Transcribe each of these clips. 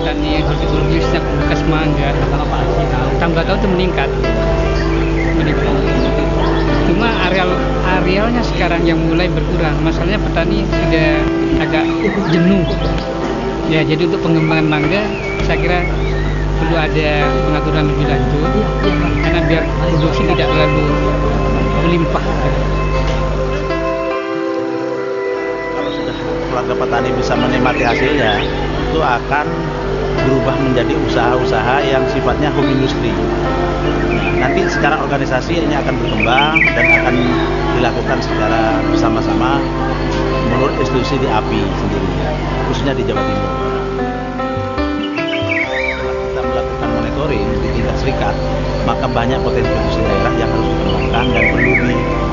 petani yang khususnya bekas mangga tambah tahun itu meningkat. Cuma arealnya sekarang yang mulai berkurang. Masalahnya petani sudah agak jenuh. Ya, jadi untuk pengembangan mangga saya kira perlu ada pengaturan lebih lanjut karena biar produksi tidak terlalu melimpah. Kalau sudah keluarga petani bisa menikmati hasilnya, itu akan berubah menjadi usaha-usaha yang sifatnya home industry. Nanti secara organisasi ini akan berkembang dan akan dilakukan secara bersama-sama menurut institusi di API sendiri, khususnya di Jawa Timur. Setelah kita melakukan monitoring di tingkat serikat, maka banyak potensi industri daerah yang harus dikembangkan dan perlu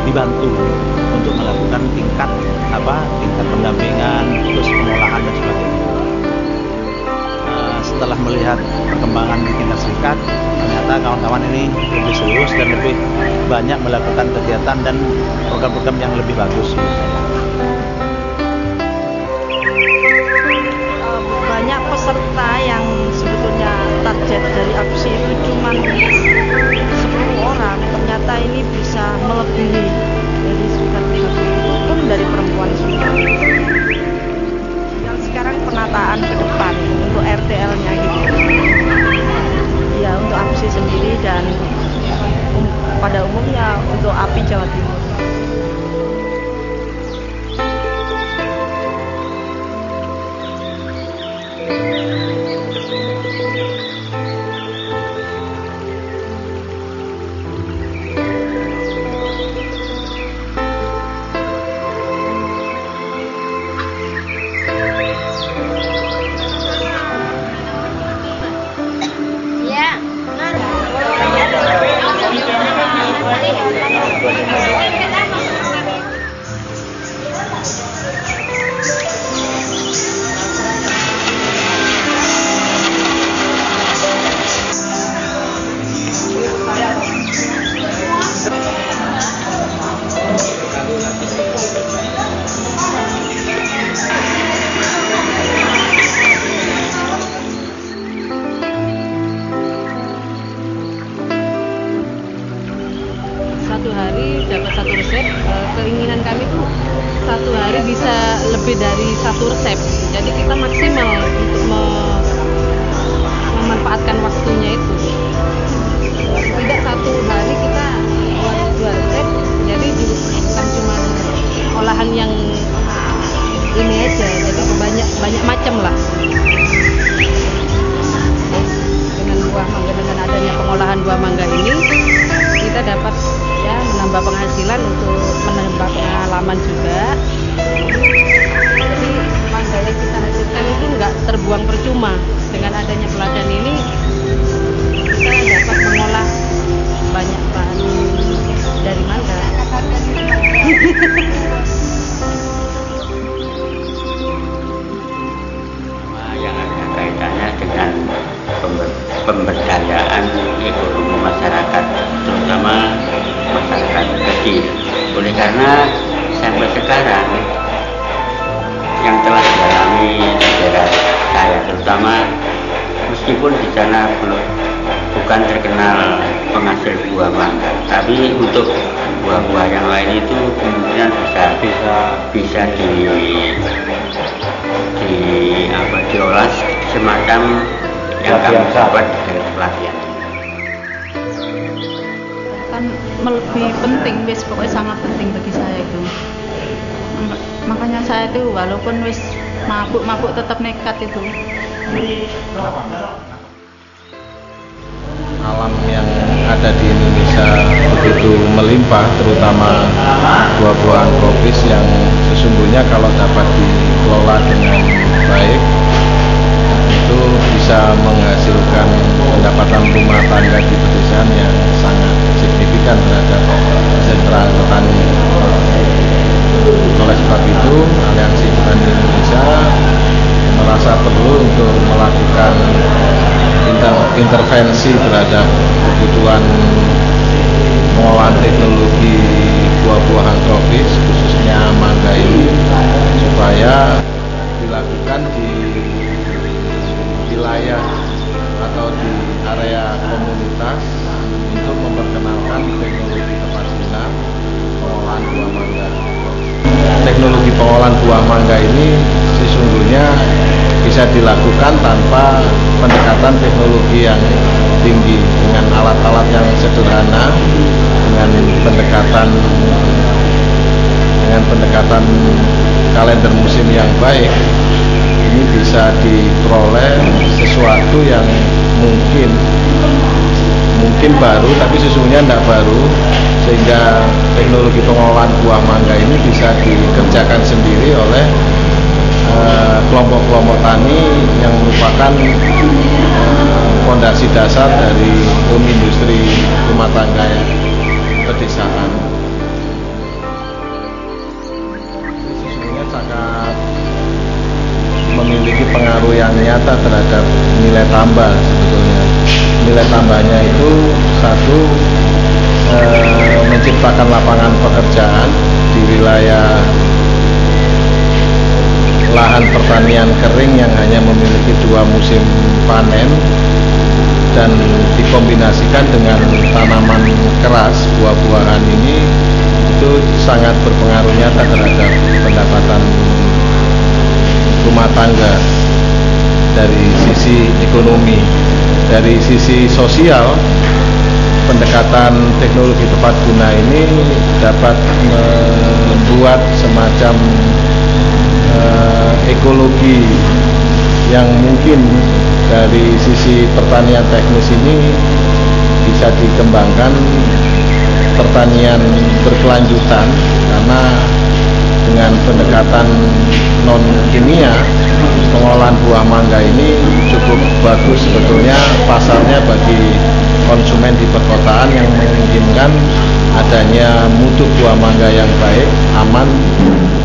dibantu untuk melakukan tingkat pendampingan, terus pengolahan dan sebagainya. Setelah melihat perkembangan di tingkat serikat, ternyata kawan-kawan ini lebih serius dan lebih banyak melakukan kegiatan dan program-program yang lebih bagus. Banyak peserta yang sebetulnya target dari aksi itu cuma 10 orang, ternyata ini bisa melebihi dari sekitar 30 itu pun dari perempuan semua. Yang sekarang penataan ke depan untuk RTL-nya gitu. Ya, untuk APSI sendiri dan pada umumnya untuk API Jawa Timur. Satu hari dapat satu resep. Keinginan kami tuh satu hari bisa lebih dari satu resep. Jadi kita maksimal untuk memanfaatkan waktunya itu. Tidak satu hari kita buat 2 resep. Jadi bukan cuma olahan yang ini aja. Jadi banyak macam lah. Dengan buah mangga, dengan adanya pengolahan buah mangga ini, kita dapat ya menambah penghasilan untuk menambah pengalaman juga. Jadi mangga yang kita hasilkan itu nggak terbuang percuma. Dengan adanya pelatihan ini kita dapat mengolah banyak bahan dari mangga. Yang ada kaitannya dengan pemberdayaan ekonomi masyarakat, terutama masyarakat kecil. Oleh karena sampai sekarang yang telah dialami daerah saya, terutama meskipun di sana bukan terkenal penghasil buah mangga, tapi untuk buah-buah yang lain itu kemungkinan bisa diolah semacam yang kami dapat dari pelatihan. Kan lebih penting, pokoknya sangat penting bagi saya itu. Makanya saya itu walaupun wis mabuk tetap nekat itu. Alam yang ada di Indonesia begitu melimpah, terutama buah-buahan tropis yang sesungguhnya kalau dapat dikelola dengan baik itu bisa menghasilkan pendapatan rumah tangga di pedesaan yang sangat signifikan terhadap kesejahteraan petani. Oleh sebab itu, Aliansi Petani Indonesia merasa perlu untuk melakukan intervensi terhadap kebutuhan pengolahan teknologi buah-buahan tropis, khususnya mangga ini, supaya dilakukan di wilayah atau di area komunitas untuk memperkenalkan teknologi tepat guna pengolahan buah mangga. Teknologi pengolahan buah mangga ini sesungguhnya bisa dilakukan tanpa pendekatan teknologi yang tinggi, dengan alat-alat yang sederhana, dengan pendekatan kalender musim yang baik. Ini bisa diperoleh sesuatu yang mungkin baru, tapi sesungguhnya tidak baru, sehingga teknologi pengolahan buah mangga ini bisa dikerjakan sendiri oleh kelompok-kelompok tani yang merupakan fondasi dasar dari industri rumah tangga pedesaan. Ini sesungguhnya sangat memiliki pengaruh yang nyata terhadap nilai tambah sebetulnya. Nilai tambahnya itu satu, menciptakan lapangan pekerjaan di wilayah lahan pertanian kering yang hanya memiliki 2 musim panen, dan dikombinasikan dengan tanaman keras, buah-buahan ini itu sangat berpengaruh nyata terhadap pendapatan rumah tangga dari sisi ekonomi. Dari sisi sosial, pendekatan teknologi tepat guna ini dapat membuat semacam ekologi yang mungkin dari sisi pertanian teknis ini bisa dikembangkan, pertanian berkelanjutan, karena dengan pendekatan non kimia, pengolahan buah mangga ini cukup bagus sebetulnya pasarnya bagi konsumen di perkotaan yang menginginkan adanya mutu buah mangga yang baik, aman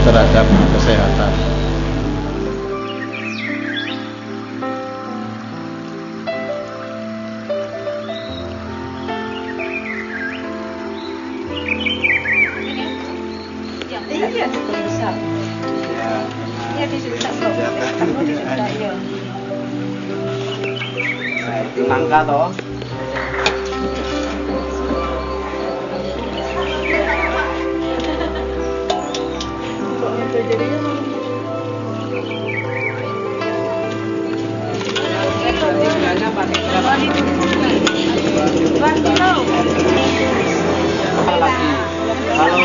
terhadap kesehatan. Iya, bisa. Iya, bisa kok. Iya. Nah, itu nangka toh. Lagi. Kalau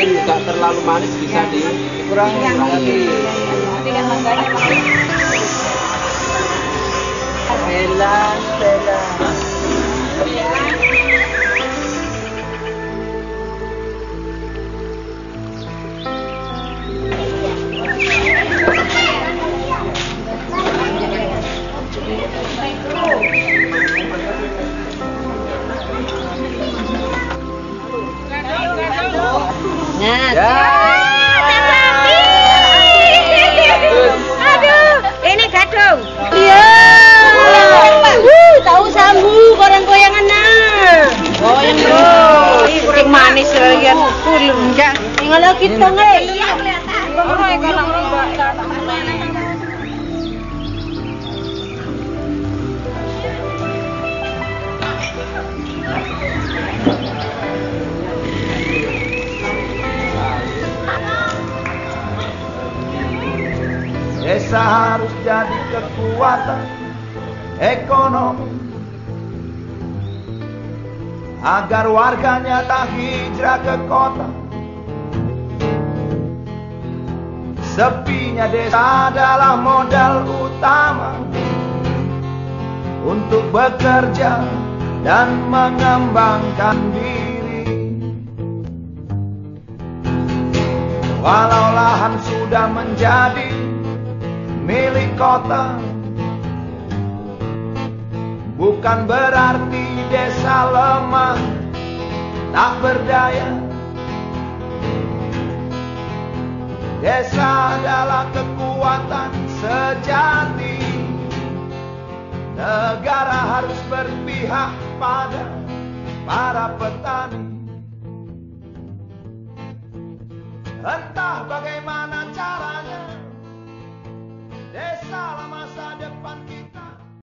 ingin nggak terlalu manis bisa dikurangi lagi. Tapi kan mangganya Stella. Nah, Ya. aduh, ini gadung. Iya. Tahu sambu goyang-goyangan nah. Goyang bro. Kurang manis ya. Enggak. Tinggal lagi dong Iya kelihatan. Desa harus jadi kekuatan ekonomi agar warganya tak hijrah ke kota. Sepinya desa adalah modal utama untuk bekerja dan mengembangkan diri. Walau lahan sudah menjadi milik kota, bukan berarti desa lemah, tak berdaya. Desa adalah kekuatan sejati. Negara harus berpihak pada para petani. Entah bagaimana caranya, desa lama